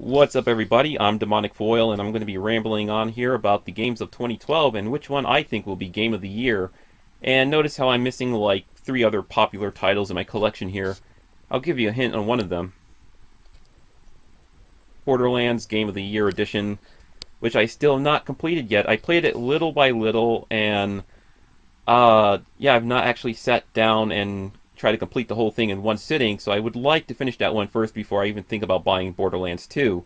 What's up, everybody? I'm Demonic Foil, and I'm going to be rambling on here about the games of 2012 and which one I think will be Game of the Year. And notice how I'm missing like 3 other popular titles in my collection here. I'll give you a hint on one of them. Borderlands Game of the Year Edition, which I still have not completed yet. I played it little by little, and yeah, I've not actually sat down and try to complete the whole thing in one sitting, so I would like to finish that one first before I even think about buying Borderlands 2.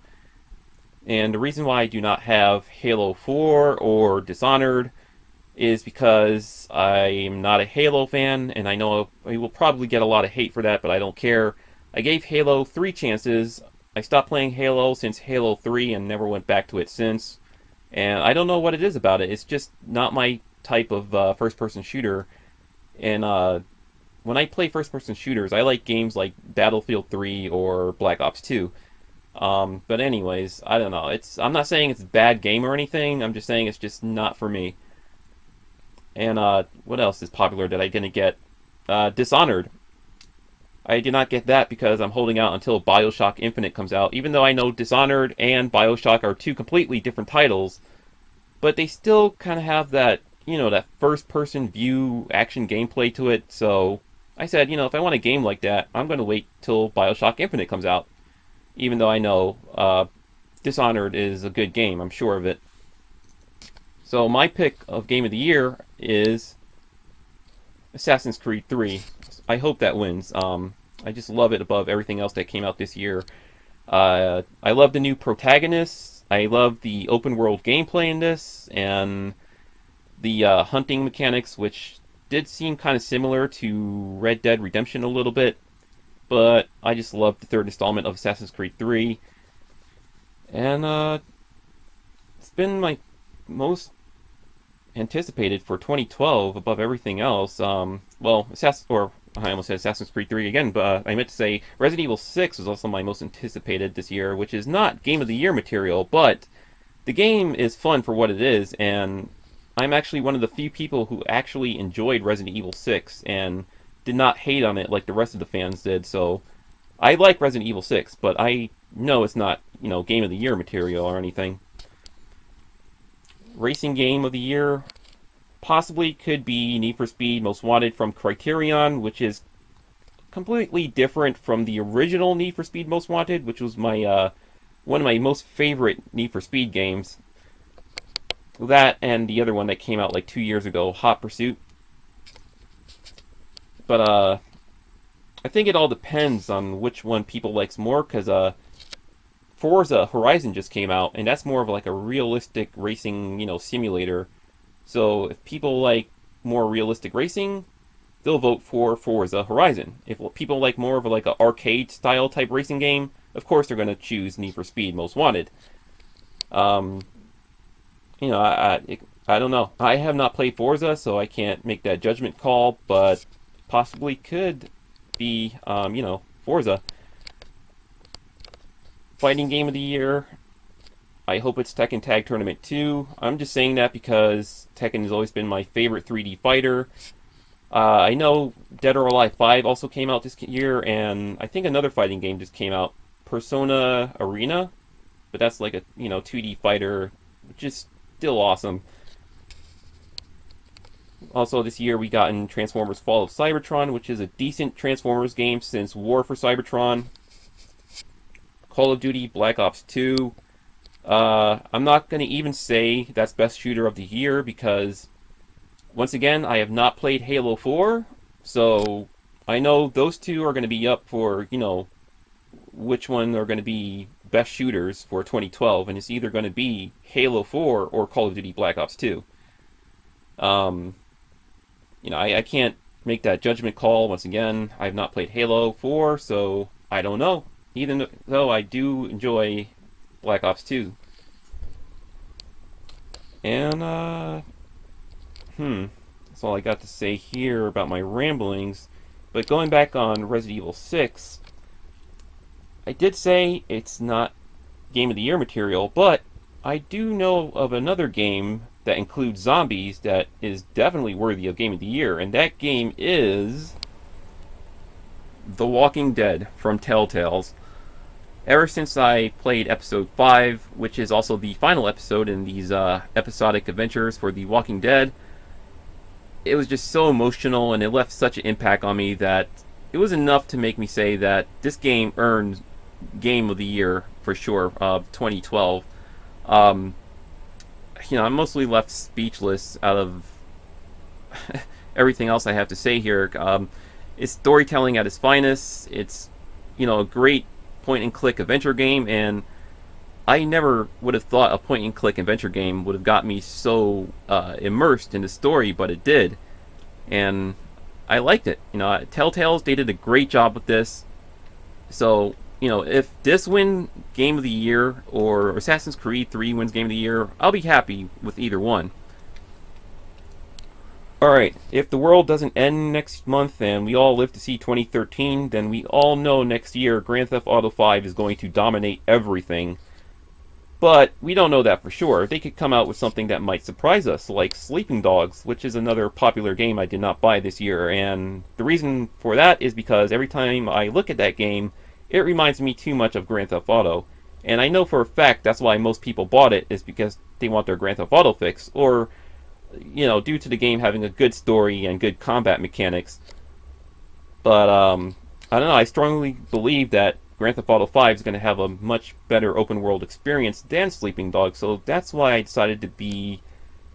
And the reason why I do not have Halo 4 or Dishonored is because I'm not a Halo fan, and I know I will probably get a lot of hate for that, but I don't care. I gave Halo 3 chances. I stopped playing Halo since Halo 3 and never went back to it since. And I don't know what it is about it. It's just not my type of first-person shooter. And when I play first-person shooters, I like games like Battlefield 3 or Black Ops 2. But anyways, I don't know. I'm not saying it's a bad game or anything. I'm just saying it's just not for me. And what else is popular that I didn't get? Dishonored. I did not get that because I'm holding out until BioShock Infinite comes out. Even though I know Dishonored and BioShock are 2 completely different titles, but they still kind of have that, that first-person view action gameplay to it. So I said, if I want a game like that, I'm going to wait till BioShock Infinite comes out. Even though I know Dishonored is a good game, I'm sure of it. So my pick of Game of the Year is Assassin's Creed 3. I hope that wins. I just love it above everything else that came out this year. I love the new protagonists. I love the open world gameplay in this, and the hunting mechanics, which did seem kind of similar to Red Dead Redemption a little bit, but I just love the third installment of Assassin's Creed 3. And it's been my most anticipated for 2012 above everything else. Well, I almost said Assassin's Creed 3 again, but I meant to say Resident Evil 6 was also my most anticipated this year, which is not Game of the Year material, but the game is fun for what it is, and I'm actually one of the few people who actually enjoyed Resident Evil 6 and did not hate on it like the rest of the fans did. So I like Resident Evil 6, but I know it's not, Game of the Year material or anything. Racing Game of the Year possibly could be Need for Speed Most Wanted from Criterion, which is completely different from the original Need for Speed Most Wanted, which was my one of my most favorite Need for Speed games. That and the other one that came out like 2 years ago, Hot Pursuit. But I think it all depends on which one people likes more, because Forza Horizon just came out, and that's more of like a realistic racing, simulator. So if people like more realistic racing, they'll vote for Forza Horizon. If people like more of like an arcade style type racing game, of course they're going to choose Need for Speed Most Wanted. I don't know. I have not played Forza, so I can't make that judgment call, but possibly could be, Forza. Fighting Game of the Year, I hope it's Tekken Tag Tournament 2. I'm just saying that because Tekken has always been my favorite 3D fighter. I know Dead or Alive 5 also came out this year, and I think another fighting game just came out, Persona Arena, but that's like a, 2D fighter, which is still awesome. Also this year we got in Transformers Fall of Cybertron, which is a decent Transformers game since War for Cybertron. Call of Duty Black Ops 2. I'm not going to even say that's best shooter of the year because, once again, I have not played Halo 4, so I know those two are going to be up for, which one are going to be best shooters for 2012, and it's either going to be Halo 4 or Call of Duty Black Ops 2. I can't make that judgment call. Once again, I have not played Halo 4, so I don't know. Even though I do enjoy Black Ops 2. And, that's all I got to say here about my ramblings. But going back on Resident Evil 6, I did say it's not Game of the Year material, but I do know of another game that includes zombies that is definitely worthy of Game of the Year, and that game is The Walking Dead from Telltale's. Ever since I played episode 5, which is also the final episode in these episodic adventures for The Walking Dead, it was just so emotional and it left such an impact on me that it was enough to make me say that this game earned Game of the Year for sure of 2012. Um, I'm mostly left speechless out of everything else I have to say here. It's storytelling at its finest. It's a great point and click adventure game, and I never would have thought a point and click adventure game would have got me so immersed in the story, but it did, and I liked it. Telltale's they did a great job with this. So if this win Game of the Year or Assassin's Creed 3 wins Game of the Year, I'll be happy with either one. Alright, if the world doesn't end next month and we all live to see 2013, then we all know next year Grand Theft Auto 5 is going to dominate everything. But we don't know that for sure. They could come out with something that might surprise us, like Sleeping Dogs, which is another popular game I did not buy this year. And the reason for that is because every time I look at that game, it reminds me too much of Grand Theft Auto. And I know for a fact that's why most people bought it, is because they want their Grand Theft Auto fix, or due to the game having a good story and good combat mechanics. But, I don't know, I strongly believe that Grand Theft Auto 5 is going to have a much better open world experience than Sleeping Dogs, so that's why I decided to be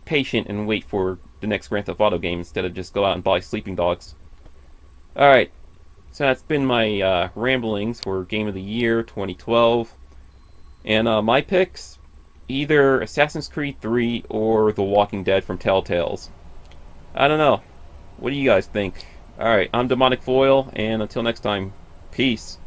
patient and wait for the next Grand Theft Auto game instead of just go out and buy Sleeping Dogs. Alright, so that's been my ramblings for Game of the Year 2012. And my picks, either Assassin's Creed 3 or The Walking Dead from Telltale's. I don't know. What do you guys think? Alright, I'm Demonic Foil, and until next time, peace.